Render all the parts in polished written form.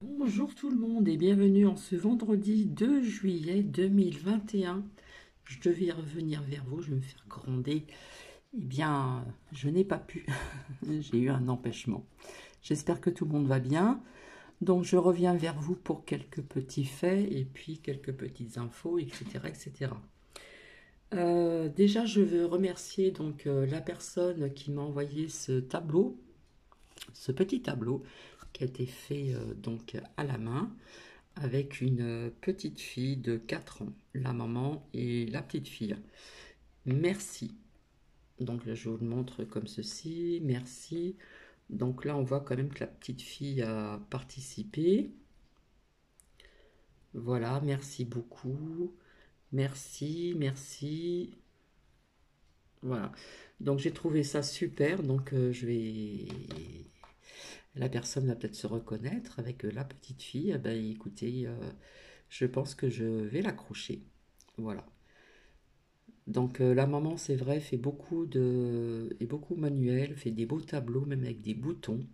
Bonjour tout le monde et bienvenue en ce vendredi 2 juillet 2021. Je devais revenir vers vous, je vais me faire gronder. Eh bien, je n'ai pas pu. J'ai eu un empêchement. J'espère que tout le monde va bien. Donc, je reviens vers vous pour quelques petits faits et puis quelques petites infos, etc., etc. Déjà, je veux remercier la personne qui m'a envoyé ce tableau, ce petit tableau qui a été fait à la main, avec une petite fille de 4 ans, la maman et la petite fille. Merci. Donc là, je vous le montre comme ceci. Merci. Donc là, on voit quand même que la petite fille a participé. Voilà, merci beaucoup. Merci, merci. Voilà. Donc j'ai trouvé ça super. Je vais... La personne va peut-être se reconnaître avec la petite fille. Eh ben, écoutez, je pense que je vais l'accrocher. Voilà. La maman, c'est vrai, fait beaucoup manuel, fait des beaux tableaux, même avec des boutons.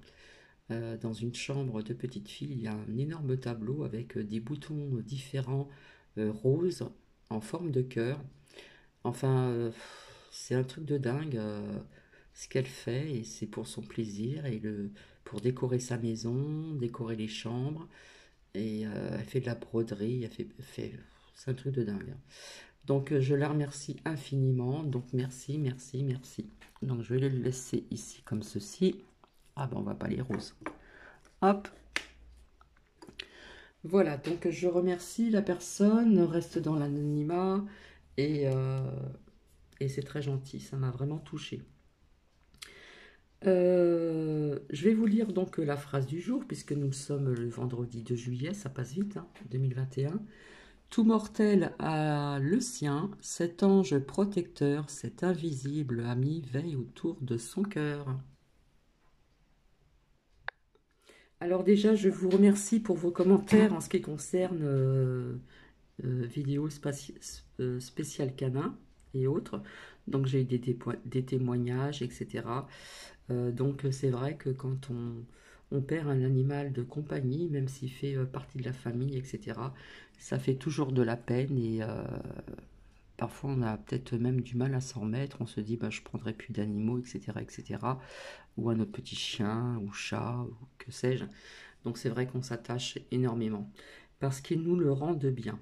Dans une chambre de petite fille, il y a un énorme tableau avec des boutons différents, roses, en forme de cœur. Enfin, c'est un truc de dingue, ce qu'elle fait, et c'est pour son plaisir, pour décorer sa maison, décorer les chambres, et elle fait de la broderie, c'est un truc de dingue. Je la remercie infiniment. Donc, merci, merci, merci. Donc, je vais le laisser ici comme ceci. Ah ben, on va pas les roses. Hop. Voilà, donc je remercie la personne, reste dans l'anonymat et, euh, et c'est très gentil, ça m'a vraiment touchée. Je vais vous lire donc la phrase du jour, puisque nous sommes le vendredi 2 juillet, ça passe vite, hein, 2021. Tout mortel a le sien, cet ange protecteur, cet invisible ami veille autour de son cœur. Alors déjà, je vous remercie pour vos commentaires en ce qui concerne vidéo spéciale canin et autres. Donc j'ai eu des témoignages, etc. Donc c'est vrai que quand on perd un animal de compagnie, même s'il fait partie de la famille, etc., ça fait toujours de la peine et parfois on a peut-être même du mal à s'en remettre. On se dit bah, je prendrai plus d'animaux, etc., etc. Ou un autre petit chien ou chat ou que sais-je. Donc c'est vrai qu'on s'attache énormément parce qu'ils nous le rendent bien.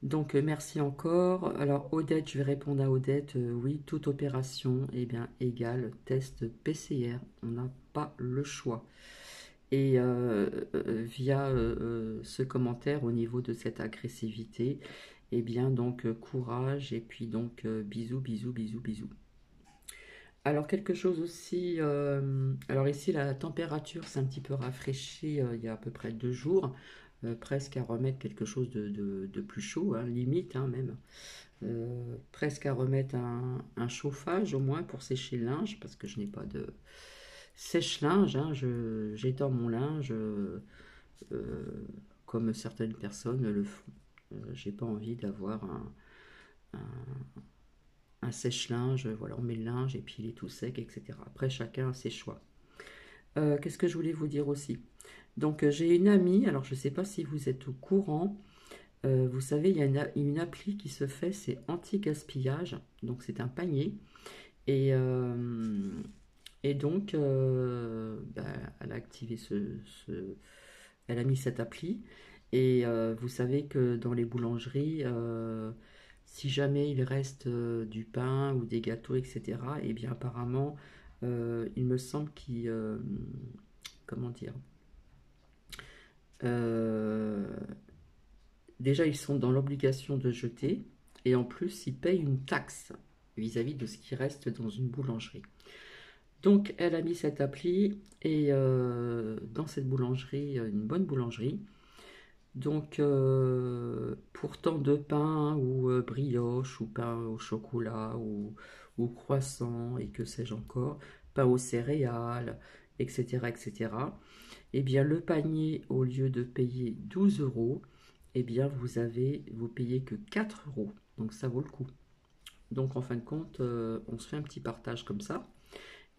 Donc merci encore. Alors Odette, je vais répondre à Odette. Oui, toute opération eh bien, égale test PCR. On n'a pas le choix. Et via ce commentaire au niveau de cette agressivité, eh bien courage et puis bisous, bisous, bisous, bisous. Alors quelque chose aussi, alors ici la température s'est un petit peu rafraîchie il y a à peu près 2 jours, presque à remettre quelque chose de plus chaud, hein, limite hein, même. Presque à remettre un chauffage au moins pour sécher le linge, parce que je n'ai pas de sèche-linge, hein, j'étends mon linge comme certaines personnes le font. J'ai pas envie d'avoir un sèche-linge, voilà, on met le linge et puis il est tout sec, etc. Après, chacun a ses choix. Qu'est-ce que je voulais vous dire aussi? J'ai une amie, alors je ne sais pas si vous êtes au courant, vous savez, il y a une appli qui se fait, c'est anti-gaspillage, donc c'est un panier, et, euh, et elle a activé elle a mis cette appli, et vous savez que dans les boulangeries, si jamais il reste du pain ou des gâteaux, etc., et bien apparemment, il me semble qu'il... comment dire euh, Déjà, ils sont dans l'obligation de jeter, et en plus, ils payent une taxe vis-à-vis de ce qui reste dans une boulangerie. Donc, elle a mis cette appli, et dans cette boulangerie, une bonne boulangerie, pour tant de pain ou brioche ou pain au chocolat ou croissant et que sais-je encore, pain aux céréales, etc., etc., eh bien, le panier, au lieu de payer 12 euros, eh bien, vous payez que 4 euros. Donc, ça vaut le coup. Donc, en fin de compte, on se fait un petit partage comme ça.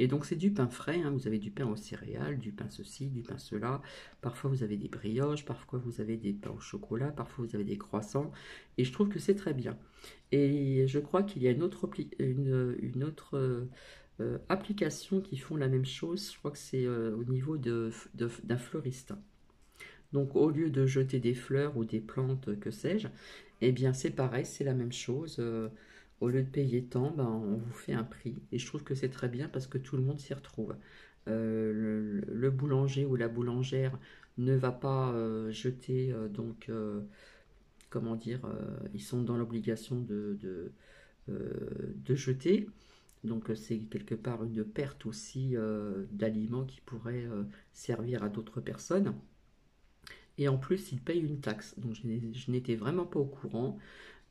Et donc c'est du pain frais, hein. Vous avez du pain aux céréales, du pain ceci, du pain cela. Parfois vous avez des brioches, parfois vous avez des pains au chocolat, parfois vous avez des croissants. Et je trouve que c'est très bien. Et je crois qu'il y a une autre application qui font la même chose. Je crois que c'est au niveau d'un fleuriste. Donc au lieu de jeter des fleurs ou des plantes, que sais-je, eh bien c'est pareil, c'est la même chose. Au lieu de payer tant, ben, on vous fait un prix. Et je trouve que c'est très bien parce que tout le monde s'y retrouve. Le boulanger ou la boulangère ne va pas jeter, comment dire, ils sont dans l'obligation de jeter. Donc c'est quelque part une perte aussi d'aliments qui pourraient servir à d'autres personnes. Et en plus, ils payent une taxe. Donc je n'étais vraiment pas au courant.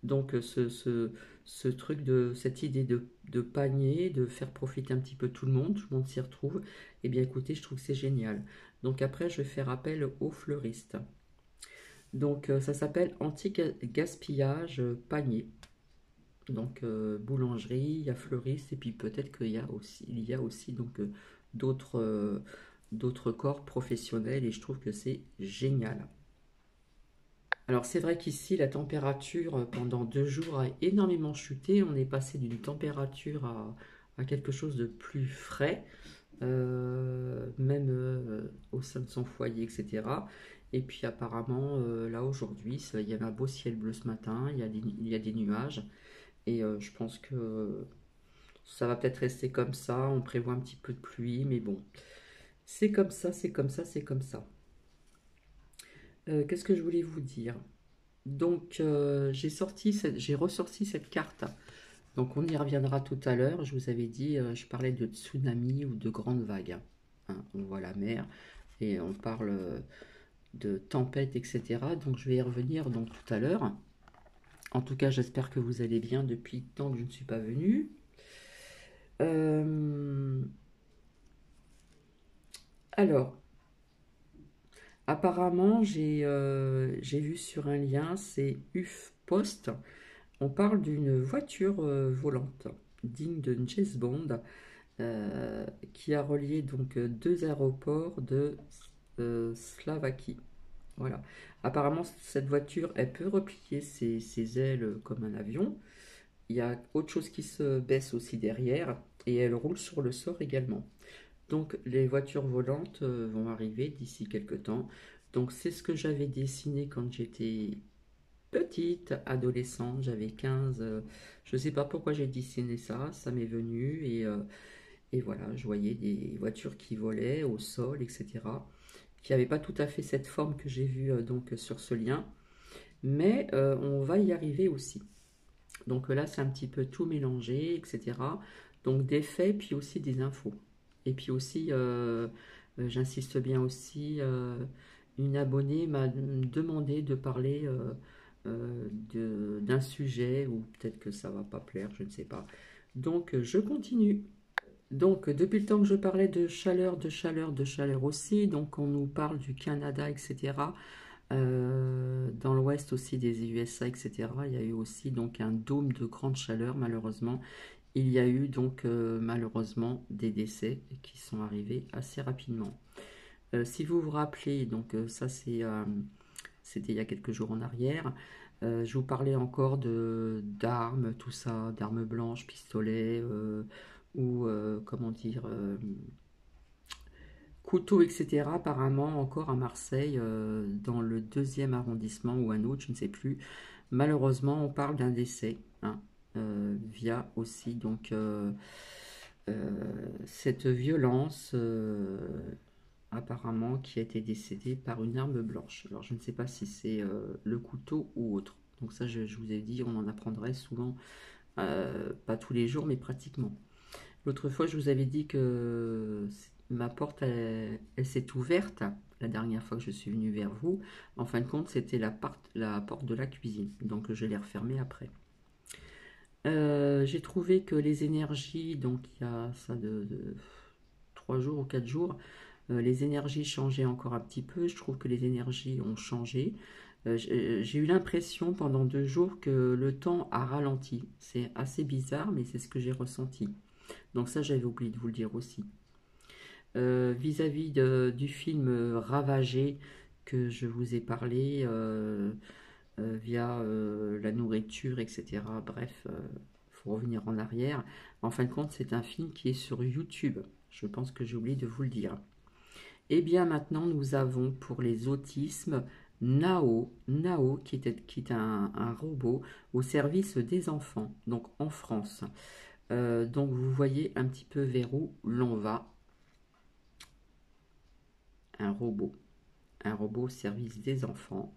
Donc ce truc cette idée de panier, de faire profiter un petit peu tout le monde s'y retrouve, eh bien écoutez, je trouve que c'est génial. Donc après, je vais faire appel aux fleuristes. Donc ça s'appelle anti-gaspillage panier. Donc boulangerie, il y a fleuriste, et puis peut-être il y a aussi donc d'autres d'autres corps professionnels, et je trouve que c'est génial. Alors c'est vrai qu'ici la température pendant 2 jours a énormément chuté. On est passé d'une température à quelque chose de plus frais, même au sein de son foyer, etc. Et puis apparemment là aujourd'hui, il y avait un beau ciel bleu ce matin, il y a des nuages, et je pense que ça va peut-être rester comme ça. On prévoit un petit peu de pluie, mais bon, c'est comme ça, c'est comme ça, c'est comme ça. Qu'est-ce que je voulais vous dire? Donc, j'ai ressorti cette carte. Donc, on y reviendra tout à l'heure. Je vous avais dit, je parlais de tsunami ou de grandes vagues, hein. On voit la mer et on parle de tempête, etc. Donc, je vais y revenir donc tout à l'heure. En tout cas, j'espère que vous allez bien depuis le temps que je ne suis pas venue. Euh, alors, apparemment, j'ai vu sur un lien, c'est UF Post. On parle d'une voiture volante digne de James Bond, qui a relié donc deux aéroports de Slovaquie. Voilà. Apparemment, cette voiture, elle peut replier ses ailes comme un avion. Il y a autre chose qui se baisse aussi derrière, et elle roule sur le sort également. Donc les voitures volantes vont arriver d'ici quelques temps. Donc c'est ce que j'avais dessiné quand j'étais petite, adolescente, j'avais 15. Je ne sais pas pourquoi j'ai dessiné ça, ça m'est venu, et voilà, je voyais des voitures qui volaient au sol, etc. Qui n'avaient pas tout à fait cette forme que j'ai vue donc sur ce lien, mais on va y arriver aussi. Donc là, c'est un petit peu tout mélangé, etc. Donc des faits, puis aussi des infos. Et puis aussi, j'insiste bien aussi, une abonnée m'a demandé de parler d'un sujet, ou peut-être que ça va pas plaire, je ne sais pas. Donc je continue. Donc depuis le temps que je parlais de chaleur, de chaleur, de chaleur aussi, donc on nous parle du Canada, etc. Dans l'ouest aussi des USA, etc. Il y a eu aussi donc un dôme de grande chaleur, malheureusement. Il y a eu donc malheureusement des décès qui sont arrivés assez rapidement. Si vous vous rappelez, donc ça c'était il y a quelques jours en arrière. Je vous parlais encore de d'armes, tout ça, d'armes blanches, pistolets, ou comment dire, couteaux, etc. Apparemment encore à Marseille, dans le 2e arrondissement ou un autre, je ne sais plus. Malheureusement, on parle d'un décès, hein, via aussi donc cette violence, apparemment, qui a été décédée par une arme blanche. Alors je ne sais pas si c'est le couteau ou autre. Donc ça, je vous ai dit, on en apprendrait souvent, pas tous les jours, mais pratiquement. L'autre fois, je vous avais dit que ma porte, elle s'est ouverte la dernière fois que je suis venue vers vous. En fin de compte, c'était la porte de la cuisine. Donc, je l'ai refermée après. J'ai trouvé que les énergies, donc il y a ça de 3 jours ou 4 jours, les énergies changeaient encore un petit peu. Je trouve que les énergies ont changé. J'ai eu l'impression pendant 2 jours que le temps a ralenti. C'est assez bizarre, mais c'est ce que j'ai ressenti. Donc ça, j'avais oublié de vous le dire aussi. Vis-à-vis du film Ravagé que je vous ai parlé via la nourriture, etc. Bref, faut revenir en arrière. En fin de compte, c'est un film qui est sur YouTube. Je pense que j'ai oublié de vous le dire. Et bien maintenant, nous avons pour les autismes Nao qui est un robot au service des enfants, donc en France. Donc vous voyez un petit peu vers où l'on va. Un robot. Un robot au service des enfants,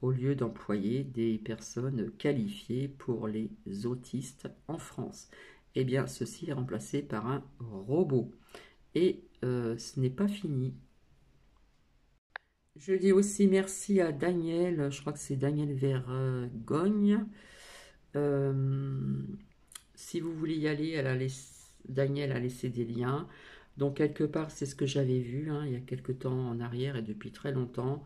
au lieu d'employer des personnes qualifiées pour les autistes en France. Eh bien, ceci est remplacé par un robot. Et ce n'est pas fini. Je dis aussi merci à Daniel, je crois que c'est Daniel Vergogne. Euh, si vous voulez y aller, Daniel a laissé des liens. Donc quelque part, c'est ce que j'avais vu il y a quelque temps en arrière et depuis très longtemps.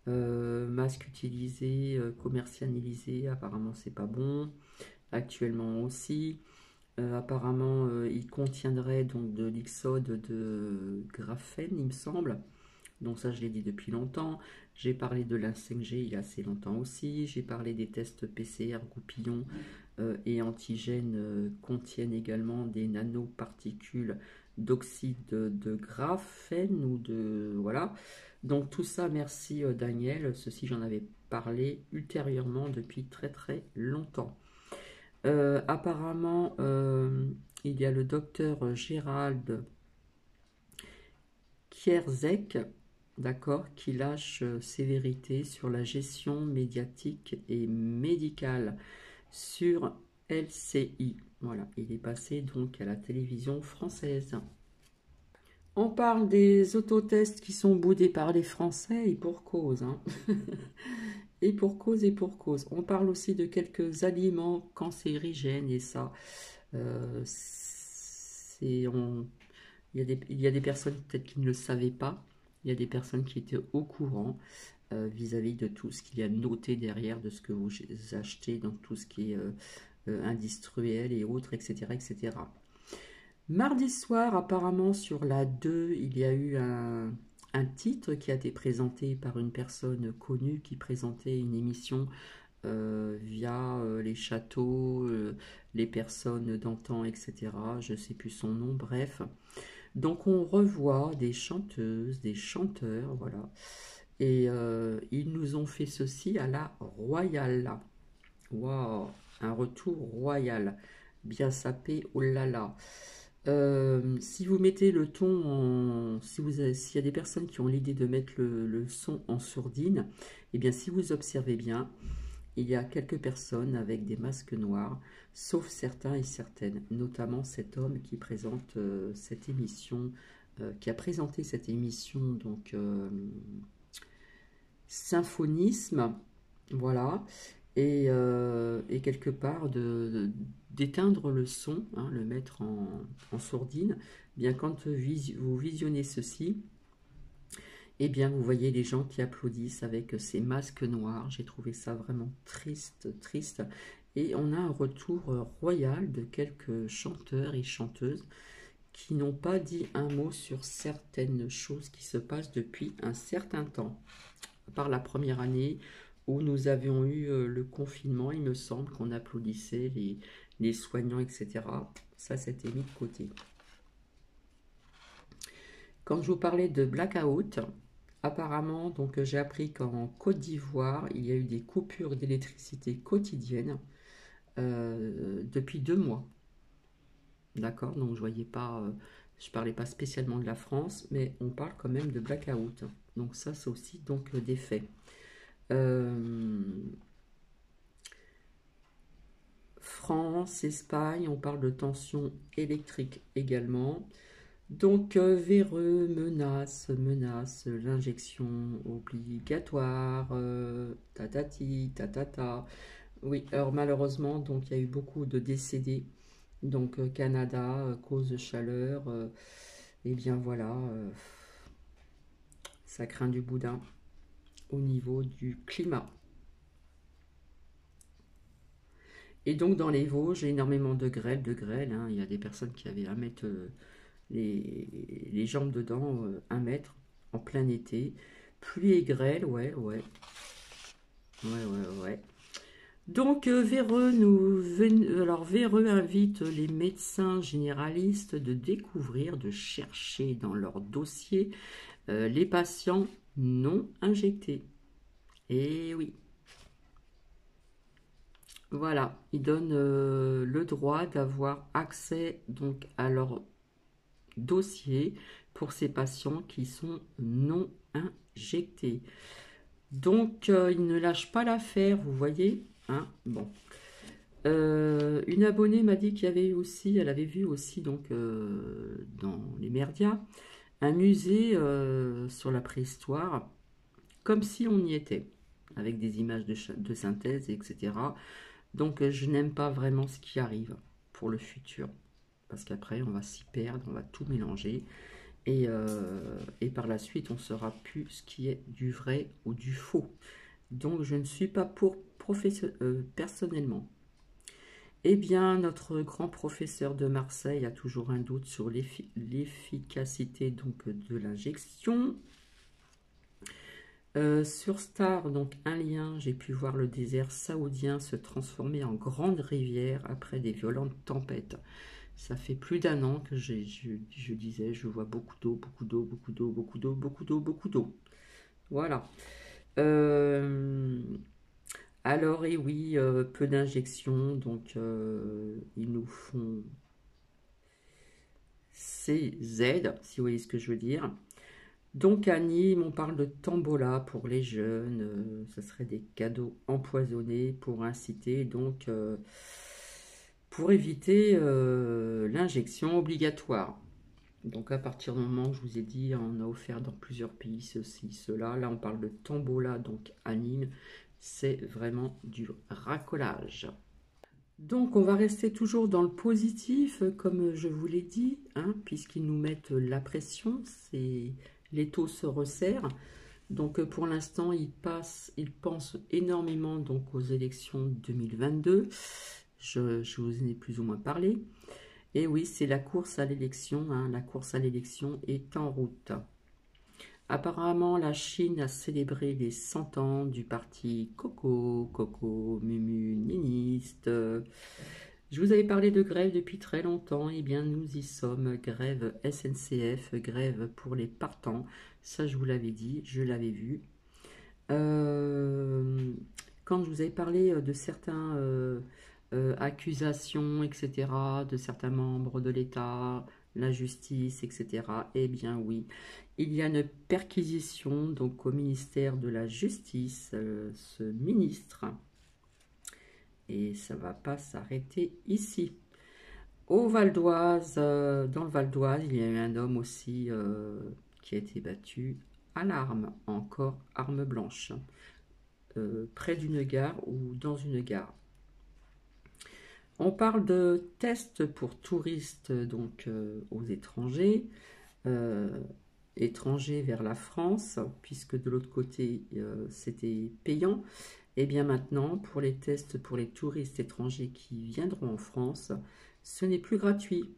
Masque utilisé, commercialisé, apparemment c'est pas bon. Actuellement aussi. Apparemment, il contiendrait donc de l'ixode de graphène, il me semble. Donc ça, je l'ai dit depuis longtemps. J'ai parlé de la 5G il y a assez longtemps aussi. J'ai parlé des tests PCR goupillons et antigènes contiennent également des nanoparticules d'oxyde de graphène ou de... Voilà. Donc tout ça, merci Daniel. Ceci, j'en avais parlé ultérieurement depuis très très longtemps. Apparemment, il y a le docteur Gérald Kierzek, d'accord, qui lâche ses vérités sur la gestion médiatique et médicale sur LCI. Voilà, il est passé donc à la télévision française. On parle des autotests qui sont boudés par les Français et pour cause. Et pour cause et pour cause. On parle aussi de quelques aliments cancérigènes et ça, il y a des personnes peut-être qui ne le savaient pas. Il y a des personnes qui étaient au courant vis-à-vis de tout ce qu'il y a noté derrière de ce que vous achetez, donc tout ce qui est industriel et autres, etc., etc. Mardi soir, apparemment, sur la 2, il y a eu un titre qui a été présenté par une personne connue qui présentait une émission via les châteaux, les personnes d'antan, etc. Je ne sais plus son nom, bref. Donc on revoit des chanteuses, des chanteurs, voilà. Et ils nous ont fait ceci à la royale. Waouh, un retour royal. Bien sapé, oh là là. Si vous mettez le ton en... S'il y a des personnes qui ont l'idée de mettre le son en sourdine, eh bien si vous observez bien, il y a quelques personnes avec des masques noirs, sauf certains et certaines, notamment cet homme qui présente cette émission, qui a présenté cette émission, donc Symphonisme, voilà, et quelque part d'éteindre le son, le mettre en sourdine. Bien quand vous visionnez ceci, eh bien, vous voyez les gens qui applaudissent avec ces masques noirs. J'ai trouvé ça vraiment triste, triste. Et on a un retour royal de quelques chanteurs et chanteuses qui n'ont pas dit un mot sur certaines choses qui se passent depuis un certain temps. Par la première année où nous avions eu le confinement, il me semble qu'on applaudissait les soignants, etc. Ça, c'était mis de côté. Quand je vous parlais de blackout, apparemment, donc j'ai appris qu'en Côte d'Ivoire, il y a eu des coupures d'électricité quotidiennes depuis 2 mois. D'accord, donc je parlais pas spécialement de la France, mais on parle quand même de blackout. Donc ça, c'est aussi donc des faits. France, Espagne, on parle de tension électrique également. Donc, véreux, menace, l'injection obligatoire, tatati, tatata. Oui, alors malheureusement, donc il y a eu beaucoup de décédés. Donc, Canada, cause de chaleur, et bien voilà, ça craint du boudin au niveau du climat. Et donc dans les Vosges, énormément de grêle, hein. Il y a des personnes qui avaient à mettre les jambes dedans, 1 mètre, en plein été. Pluie et grêle, ouais, ouais, ouais, ouais, ouais. Donc Véreux invite les médecins généralistes de découvrir, de chercher dans leur dossier les patients non injectés. Et oui, voilà, ils donnent le droit d'avoir accès donc à leur dossier pour ces patients qui sont non injectés. Donc ils ne lâchent pas l'affaire, vous voyez, hein, bon. Une abonnée m'a dit qu'il y avait aussi, elle avait vu aussi donc dans les médias un musée sur la préhistoire, comme si on y était, avec des images de synthèse, etc. Donc je n'aime pas vraiment ce qui arrive pour le futur, parce qu'après on va s'y perdre, on va tout mélanger, et par la suite on ne saura plus ce qui est du vrai ou du faux. Donc je ne suis pas pour personnellement. Eh bien, notre grand professeur de Marseille a toujours un doute sur l'efficacité donc de l'injection. Sur Star, donc un lien, j'ai pu voir le désert saoudien se transformer en grande rivière après des violentes tempêtes. Ça fait plus d'1 an que je disais, je vois beaucoup d'eau, beaucoup d'eau, beaucoup d'eau, beaucoup d'eau, beaucoup d'eau, beaucoup d'eau. Voilà. Alors, et oui, peu d'injections, donc ils nous font CZ, si vous voyez ce que je veux dire. Donc à Nîmes, on parle de tombola pour les jeunes, ça serait des cadeaux empoisonnés pour inciter, donc pour éviter l'injection obligatoire. Donc à partir du moment où je vous ai dit, on a offert dans plusieurs pays ceci, cela, là on parle de tombola, donc à Nîmes, c'est vraiment du racolage. Donc on va rester toujours dans le positif, comme je vous l'ai dit, hein, puisqu'ils nous mettent la pression, les taux se resserrent. Donc pour l'instant, ils pensent énormément donc aux élections 2022. Je vous en ai plus ou moins parlé. Et oui, c'est la course à l'élection, hein, la course à l'élection est en route. Apparemment, la Chine a célébré les 100 ans du parti Coco, Mumu, Niniste. Je vous avais parlé de grève depuis très longtemps, et bien nous y sommes. Grève SNCF, grève pour les partants. Ça, je vous l'avais dit, je l'avais vu. Quand je vous avais parlé de certaines accusations, etc., de certains membres de l'État, la justice, etc., eh bien oui, il y a une perquisition donc au ministère de la Justice, ce ministre, et ça ne va pas s'arrêter ici. Au Val d'Oise, dans le Val d'Oise, il y a eu un homme aussi qui a été battu à l'arme, encore arme blanche, près d'une gare ou dans une gare. On parle de tests pour touristes donc aux étrangers, étrangers vers la France, puisque de l'autre côté c'était payant. Et bien maintenant, pour les tests pour les touristes étrangers qui viendront en France, ce n'est plus gratuit,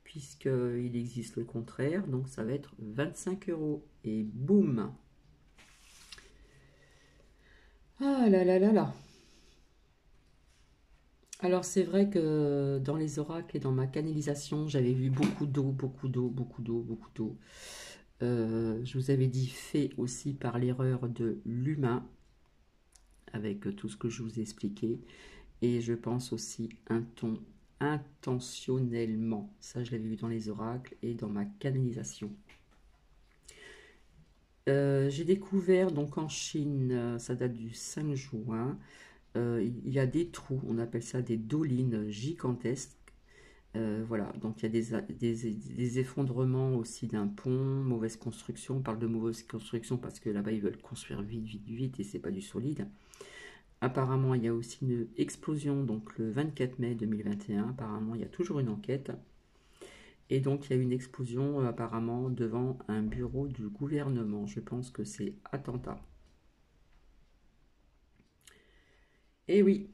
puisqu'il existe le contraire, donc ça va être 25 €. Et boum! Ah là là là là! Alors c'est vrai que dans les oracles et dans ma canalisation, j'avais vu beaucoup d'eau, beaucoup d'eau, beaucoup d'eau, beaucoup d'eau. Je vous avais dit fait aussi par l'erreur de l'humain, avec tout ce que je vous ai expliqué. Et je pense aussi un ton intentionnellement. Ça, je l'avais vu dans les oracles et dans ma canalisation. J'ai découvert donc en Chine, ça date du 5 juin, il y a des trous, on appelle ça des dolines gigantesques. Voilà, donc il y a des effondrements aussi d'un pont, mauvaise construction. On parle de mauvaise construction parce que là-bas ils veulent construire vite, vite, vite et c'est pas du solide. Apparemment, il y a aussi une explosion, donc le 24 mai 2021. Apparemment, il y a toujours une enquête. Et donc, il y a une explosion apparemment devant un bureau du gouvernement. Je pense que c'est attentat. Et oui.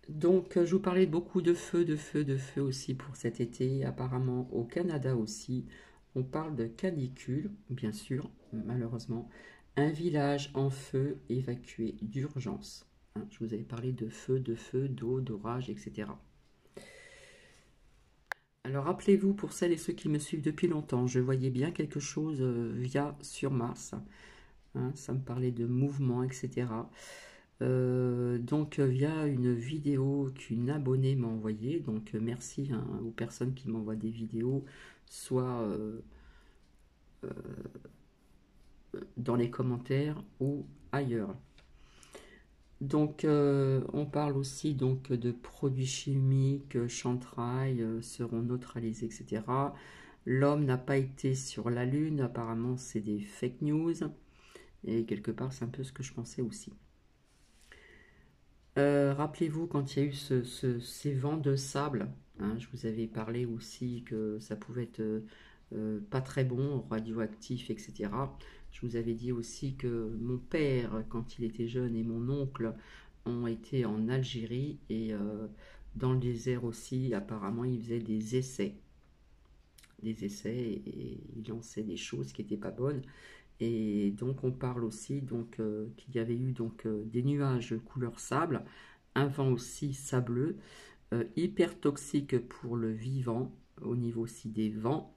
Donc, je vous parlais beaucoup de feu, de feu, de feu aussi pour cet été. Apparemment, au Canada aussi, on parle de canicule, bien sûr, malheureusement. Un village en feu évacué d'urgence. Hein, je vous avais parlé de feu, d'eau, d'orage, etc. Alors, rappelez-vous, pour celles et ceux qui me suivent depuis longtemps, je voyais bien quelque chose via sur Mars. Hein, ça me parlait de mouvement, etc. Donc via une vidéo qu'une abonnée m'a envoyée, donc merci hein, aux personnes qui m'envoient des vidéos, soit dans les commentaires ou ailleurs. Donc on parle aussi donc de produits chimiques, chantrail seront neutralisés, etc. L'homme n'a pas été sur la Lune, apparemment c'est des fake news, et quelque part c'est un peu ce que je pensais aussi. Rappelez-vous quand il y a eu ces vents de sable, hein, je vous avais parlé aussi que ça pouvait être pas très bon, radioactif, etc. Je vous avais dit aussi que mon père, quand il était jeune, et mon oncle ont été en Algérie et dans le désert aussi, apparemment, ils faisaient des essais. Des essais et ils lançaient des choses qui n'étaient pas bonnes. Et donc on parle aussi donc qu'il y avait eu donc des nuages couleur sable, un vent aussi sableux, hyper toxique pour le vivant, au niveau aussi des vents,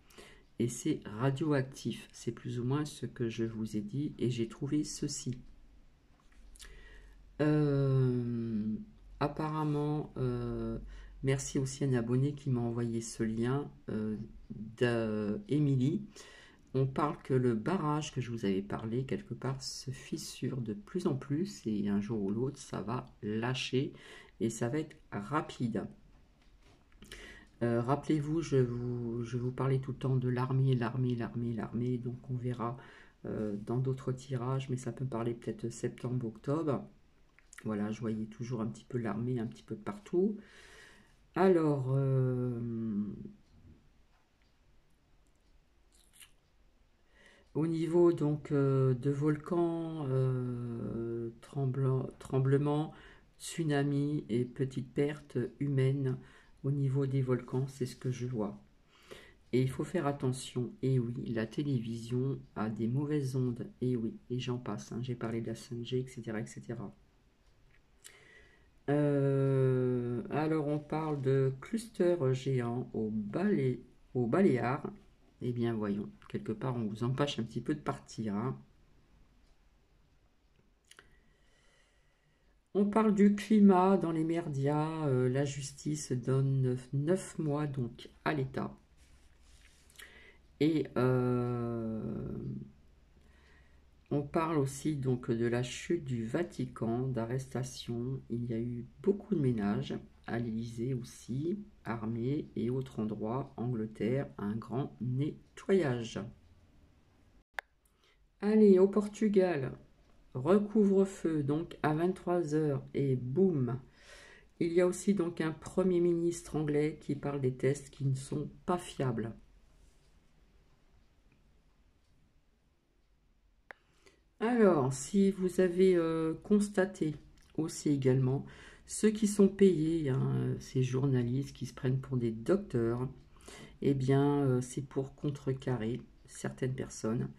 et c'est radioactif. C'est plus ou moins ce que je vous ai dit, et j'ai trouvé ceci. Apparemment, merci aussi à un abonné qui m'a envoyé ce lien d'Emilie. On parle que le barrage que je vous avais parlé, quelque part, se fissure de plus en plus et un jour ou l'autre, ça va lâcher et ça va être rapide. Rappelez-vous, je vous parlais tout le temps de l'armée, l'armée, l'armée, l'armée, donc on verra dans d'autres tirages, mais ça peut parler peut-être septembre, octobre. Voilà, je voyais toujours un petit peu l'armée, un petit peu partout. Alors, au niveau donc de volcans, tremblements, tsunamis et petites pertes humaines au niveau des volcans, c'est ce que je vois. Et il faut faire attention, et oui, la télévision a des mauvaises ondes, et oui, et j'en passe, hein, j'ai parlé de la 5G, etc. etc. Alors on parle de clusters géants au Baléares. Eh bien voyons, quelque part on vous empêche un petit peu de partir. Hein. On parle du climat dans les médias, la justice donne 9 mois donc à l'État. Et on parle aussi donc de la chute du Vatican, d'arrestation. Il y a eu beaucoup de ménages à l'Élysée aussi, armée et autres endroits, Angleterre, un grand nettoyage. Allez, au Portugal, recouvre-feu donc à 23 heures et boum. Il y a aussi donc un Premier ministre anglais qui parle des tests qui ne sont pas fiables. Alors, si vous avez constaté aussi également, ceux qui sont payés, hein, ces journalistes qui se prennent pour des docteurs, eh bien, c'est pour contrecarrer certaines personnes.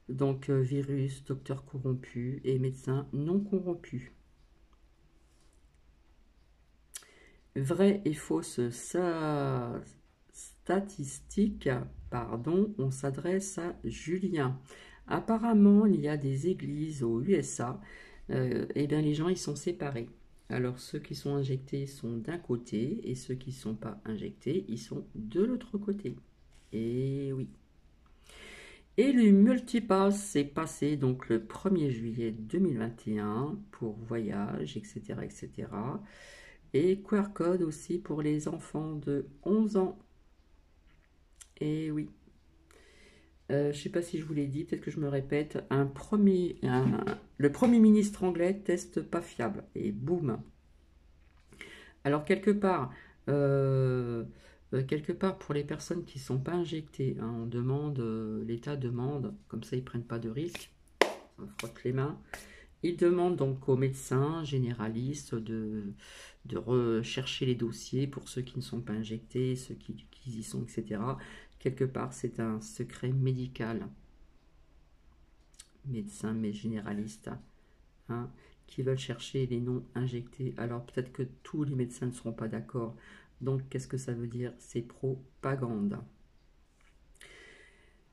Donc, virus, docteurs corrompus et médecins non corrompus. Vraie et fausse statistique, pardon, on s'adresse à Julien. Apparemment, il y a des églises aux USA, et bien les gens ils sont séparés. Alors ceux qui sont injectés sont d'un côté et ceux qui ne sont pas injectés, ils sont de l'autre côté. Et oui. Et le multipass s'est passé donc le 1er juillet 2021 pour voyage, etc. etc. Et QR code aussi pour les enfants de 11 ans. Et oui. Je ne sais pas si je vous l'ai dit, peut-être que je me répète. Le Premier ministre anglais teste pas fiable. Et boum. Alors quelque part pour les personnes qui ne sont pas injectées, hein, on demande, l'État demande, comme ça ils ne prennent pas de risques. On frotte les mains. Il demande donc aux médecins généralistes de rechercher les dossiers pour ceux qui ne sont pas injectés, ceux qui y sont, etc. Quelque part, c'est un secret médical. Médecins, mais généralistes, hein, qui veulent chercher les non injectés. Alors peut-être que tous les médecins ne seront pas d'accord. Donc qu'est-ce que ça veut dire? C'est propagande.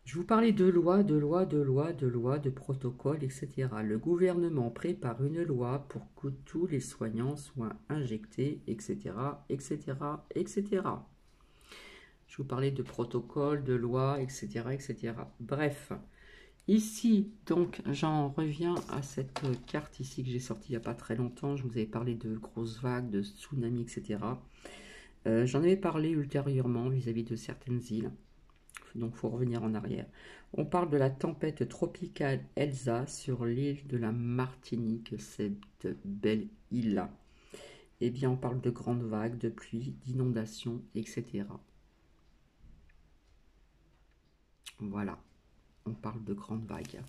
Je vous parlais de loi, de protocole, etc. Le gouvernement prépare une loi pour que tous les soignants soient injectés, etc., etc., etc. Je vous parlais de protocole, de loi, etc., etc. Bref, ici, donc, j'en reviens à cette carte ici que j'ai sortie il n'y a pas très longtemps. Je vous avais parlé de grosses vagues, de tsunamis, etc. J'en avais parlé ultérieurement vis-à-vis de certaines îles. Donc, il faut revenir en arrière. On parle de la tempête tropicale Elsa sur l'île de la Martinique, cette belle île-là. Eh bien, on parle de grandes vagues, de pluie, d'inondations, etc. Voilà, on parle de grandes vagues.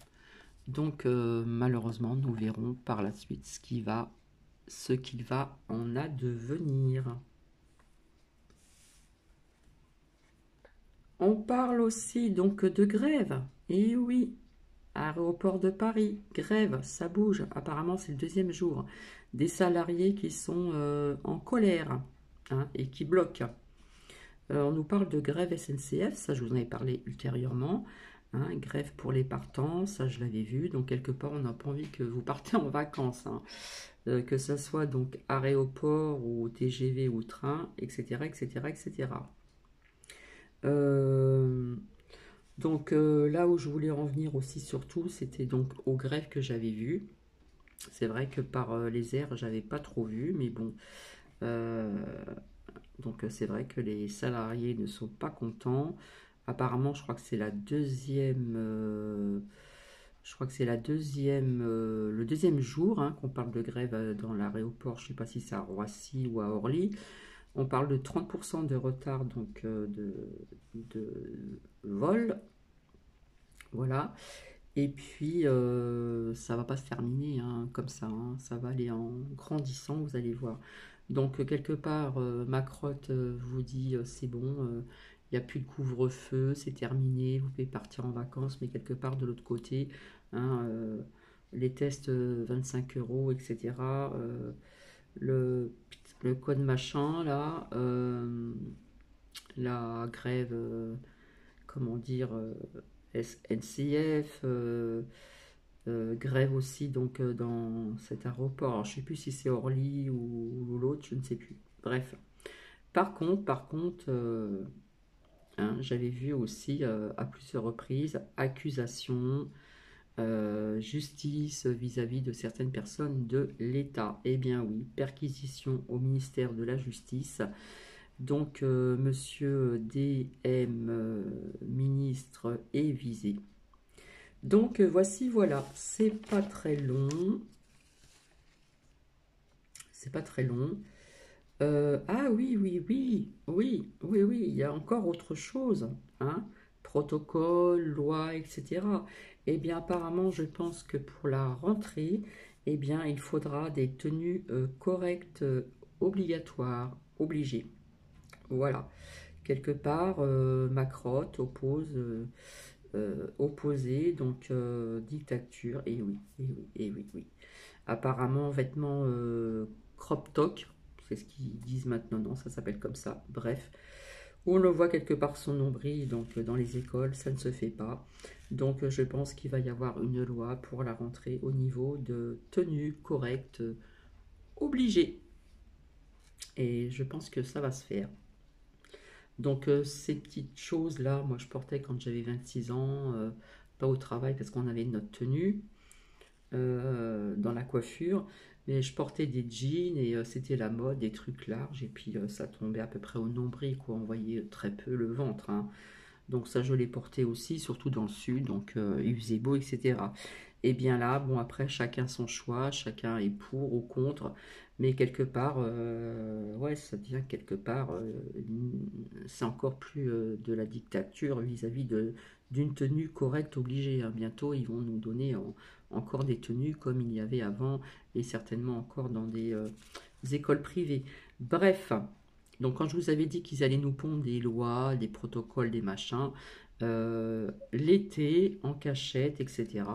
Donc, malheureusement, nous verrons par la suite ce qu'il va en advenir. On parle aussi donc de grève. Et oui, aéroport de Paris, grève, ça bouge. Apparemment, c'est le deuxième jour. Des salariés qui sont en colère, hein, et qui bloquent. On nous parle de grève SNCF, ça je vous en ai parlé ultérieurement. Hein, grève pour les partants, ça je l'avais vu. Donc quelque part, on n'a pas envie que vous partez en vacances, hein. Que ça soit donc aéroport ou TGV ou train, etc., etc., etc. Donc là où je voulais en venir aussi surtout, c'était donc aux grèves que j'avais vues. C'est vrai que par les airs, j'avais pas trop vu, mais bon. euh, donc c'est vrai que les salariés ne sont pas contents. Apparemment, je crois que c'est la deuxième. Je crois que c'est le deuxième jour, hein, qu'on parle de grève dans l'aéroport. Je ne sais pas si c'est à Roissy ou à Orly. On parle de 30% de retard donc de vol. Voilà. Et puis, ça va pas se terminer, hein, comme ça, hein. Ça va aller en grandissant, vous allez voir. Donc, quelque part, Macrotte vous dit, c'est bon, il n'y a plus de couvre-feu, c'est terminé, vous pouvez partir en vacances, mais quelque part, de l'autre côté, hein, les tests 25 euros, etc. Le, le code machin, là, la grève, comment dire, SNCF, grève aussi donc dans cet aéroport. Alors, je ne sais plus si c'est Orly ou l'autre, je ne sais plus. Bref. Par contre, hein, j'avais vu aussi à plusieurs reprises accusations, justice vis-à-vis de certaines personnes de l'État. Eh bien oui, perquisition au ministère de la Justice. Donc, monsieur DM, ministre, est visé. Donc, voici, voilà, c'est pas très long. C'est pas très long. Ah oui, oui, oui, oui, oui, oui, il y a encore autre chose, hein. Protocole, loi, etc. Eh bien, apparemment, je pense que pour la rentrée, eh bien, il faudra des tenues correctes, obligatoires, obligées. Voilà. Quelque part, Macrotte opposé, donc dictature, et oui, et oui, et oui, oui. Apparemment, vêtements crop top, c'est ce qu'ils disent maintenant, non, ça s'appelle comme ça, bref. On le voit quelque part son nombril, donc dans les écoles, ça ne se fait pas. Donc je pense qu'il va y avoir une loi pour la rentrée au niveau de tenue correcte, obligée. Et je pense que ça va se faire. Donc ces petites choses-là, moi je portais quand j'avais 26 ans, pas au travail parce qu'on avait notre tenue dans la coiffure, mais je portais des jeans et c'était la mode, des trucs larges, et puis ça tombait à peu près au nombril, quoi, on voyait très peu le ventre, hein. Donc ça je l'ai porté aussi, surtout dans le sud, donc il faisait beau, etc. Et bien là, bon après chacun son choix, chacun est pour ou contre, mais quelque part, ouais, ça devient quelque part, c'est encore plus de la dictature vis-à-vis d'une tenue correcte obligée, hein. Bientôt ils vont nous donner encore des tenues comme il y avait avant, et certainement encore dans des écoles privées. Bref, donc quand je vous avais dit qu'ils allaient nous pondre des lois, des protocoles, des machins, l'été, en cachette, etc.,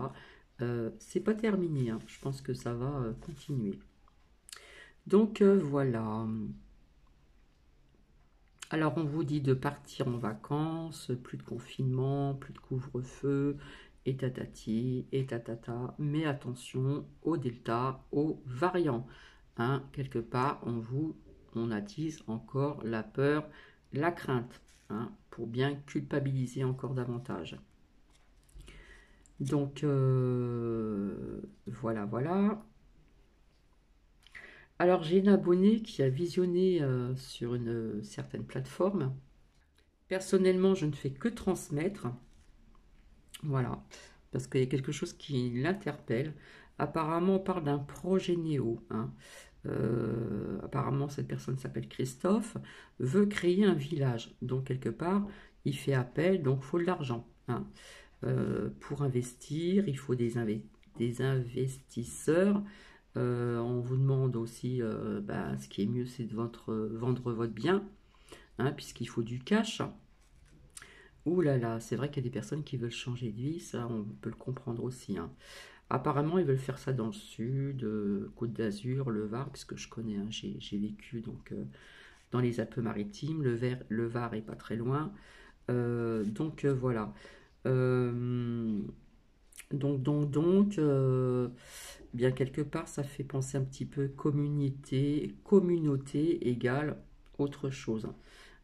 c'est pas terminé, hein. Je pense que ça va continuer. Donc voilà. Alors on vous dit de partir en vacances, plus de confinement, plus de couvre-feu, et tatati, et tatata, mais attention au delta, aux variants. Hein, quelque part, on attise encore la peur, la crainte, hein, pour bien culpabiliser encore davantage. Donc voilà, voilà. Alors j'ai une abonnée qui a visionné sur une certaine plateforme. Personnellement, je ne fais que transmettre, voilà, parce qu'il y a quelque chose qui l'interpelle. Apparemment, on parle d'un projet néo, hein. Apparemment, cette personne s'appelle Christophe, veut créer un village. Donc, quelque part, il fait appel, donc il faut de l'argent, hein. Pour investir, il faut des investisseurs. On vous demande aussi, ce qui est mieux, c'est de vendre votre bien, hein, puisqu'il faut du cash. Ouh là là, c'est vrai qu'il y a des personnes qui veulent changer de vie, ça on peut le comprendre aussi, hein. Apparemment, ils veulent faire ça dans le sud, Côte d'Azur, le Var, puisque je connais, hein, j'ai vécu donc dans les Alpes-Maritimes, le Var est pas très loin. Voilà. Euh, donc, bien quelque part, ça fait penser un petit peu communauté égale autre chose.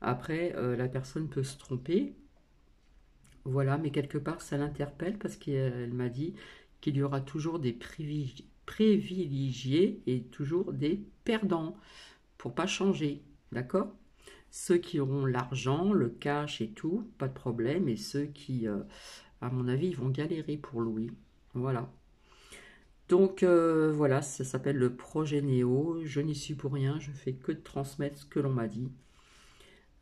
Après, la personne peut se tromper, voilà, mais quelque part, ça l'interpelle parce qu'elle m'a dit qu'il y aura toujours des privilégiés et toujours des perdants pour pas changer, d'accord? Ceux qui auront l'argent, le cash et tout, pas de problème, et ceux qui, à mon avis, ils vont galérer pour louer. Voilà. Donc voilà, ça s'appelle le projet Néo. Je n'y suis pour rien, je fais que de transmettre ce que l'on m'a dit.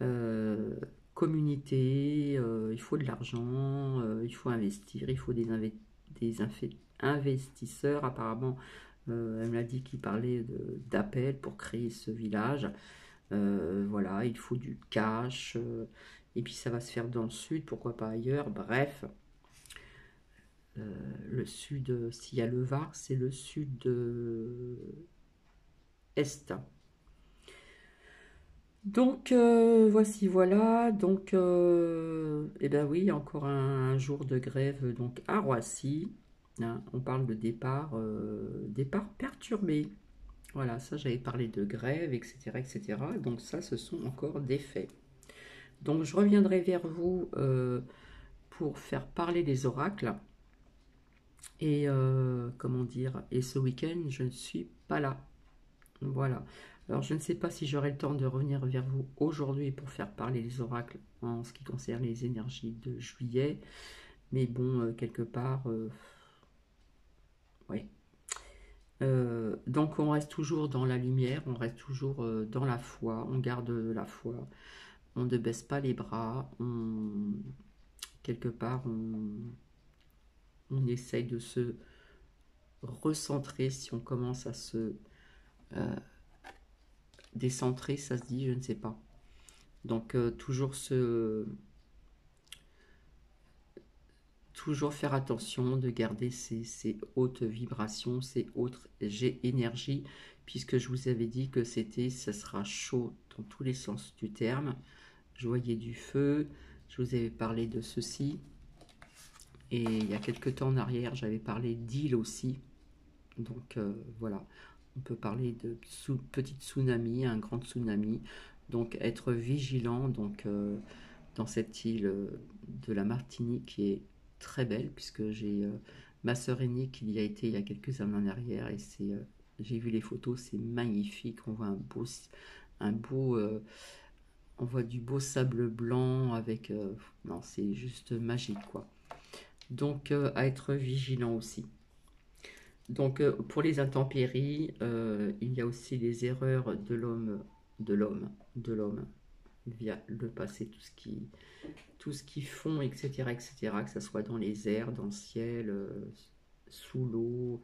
Euh, Communauté, il faut de l'argent, il faut investir, il faut investisseurs. Apparemment, elle m'a dit qu'il parlait d'appel pour créer ce village. Voilà, il faut du cash, et puis ça va se faire dans le sud, pourquoi pas ailleurs. Bref, le sud, s'il y a le Var, c'est le sud-est. Donc voici, voilà. Donc eh ben oui, encore un jour de grève donc à Roissy, hein. On parle de départ perturbé. Voilà, ça j'avais parlé de grève, etc., etc. Donc ça, ce sont encore des faits. Donc je reviendrai vers vous pour faire parler des oracles. Et comment dire, et ce week-end, je ne suis pas là. Voilà. Alors, je ne sais pas si j'aurai le temps de revenir vers vous aujourd'hui pour faire parler les oracles en ce qui concerne les énergies de juillet. Mais bon, quelque part, ouais. Donc, on reste toujours dans la lumière, on reste toujours dans la foi, on garde la foi, on ne baisse pas les bras, quelque part, on essaye de se recentrer si on commence à se euh, décentrer, ça se dit, je ne sais pas. Donc toujours faire attention de garder ces hautes vibrations, ces hautes énergies, puisque je vous avais dit que ça sera chaud dans tous les sens du terme. Je voyais du feu, je vous avais parlé de ceci, et il y a quelques temps en arrière, j'avais parlé d'île aussi. Donc voilà, on peut parler de petit tsunami, un grand tsunami. Donc être vigilant donc, dans cette île de la Martinique qui est très belle, puisque j'ai ma sœur aînée qui y a été il y a quelques années en arrière, et j'ai vu les photos, c'est magnifique. On voit un beau on voit du beau sable blanc avec non, c'est juste magique quoi. Donc à être vigilant aussi. Donc pour les intempéries, il y a aussi les erreurs de l'homme via le passé, tout ce qu'ils font, etc., etc., que ce soit dans les airs, dans le ciel, sous l'eau.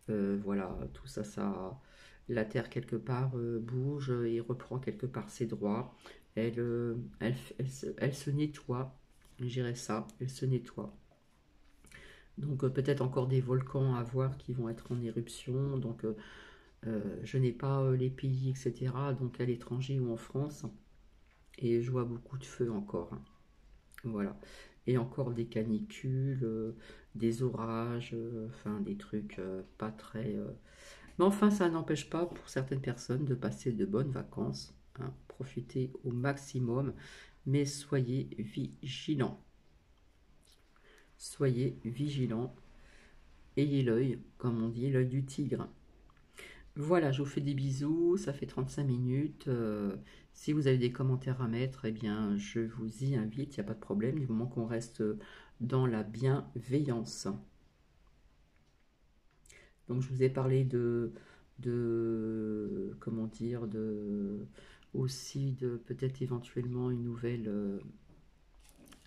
Voilà, tout ça, la terre quelque part bouge et reprend quelque part ses droits. Elle se nettoie, je dirais ça, elle se nettoie. Donc peut-être encore des volcans à voir qui vont être en éruption. Donc je n'ai pas les pays, etc. Donc à l'étranger ou en France. Et je vois beaucoup de feu encore, hein. Voilà. Et encore des canicules, des orages, enfin des trucs pas très... Mais enfin, ça n'empêche pas pour certaines personnes de passer de bonnes vacances, hein. Profitez au maximum, mais soyez vigilants. Soyez vigilants. Ayez l'œil, comme on dit, l'œil du tigre. Voilà, je vous fais des bisous, ça fait 35 minutes. Si vous avez des commentaires à mettre, eh bien, je vous y invite, il n'y a pas de problème, du moment qu'on reste dans la bienveillance. Donc, je vous ai parlé comment dire, aussi de peut-être éventuellement un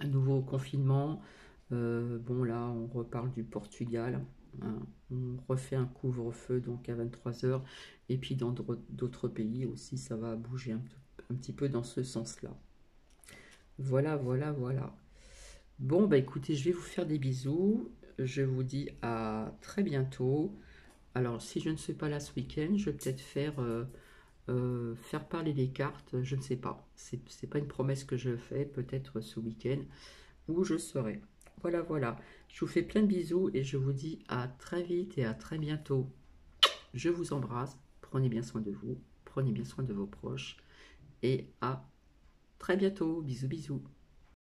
nouveau confinement. Bon, là, on reparle du Portugal, hein. On refait un couvre-feu donc à 23 heures. Et puis dans d'autres pays aussi, ça va bouger un petit peu dans ce sens-là. Voilà, voilà, voilà. Bon, bah écoutez, je vais vous faire des bisous. Je vous dis à très bientôt. Alors, si je ne suis pas là ce week-end, je vais peut-être faire parler les cartes. Je ne sais pas. C'est pas une promesse que je fais. Peut-être ce week-end où je serai. Voilà, voilà. Je vous fais plein de bisous et je vous dis à très vite et à très bientôt. Je vous embrasse. Prenez bien soin de vous. Prenez bien soin de vos proches. Et à très bientôt. Bisous, bisous.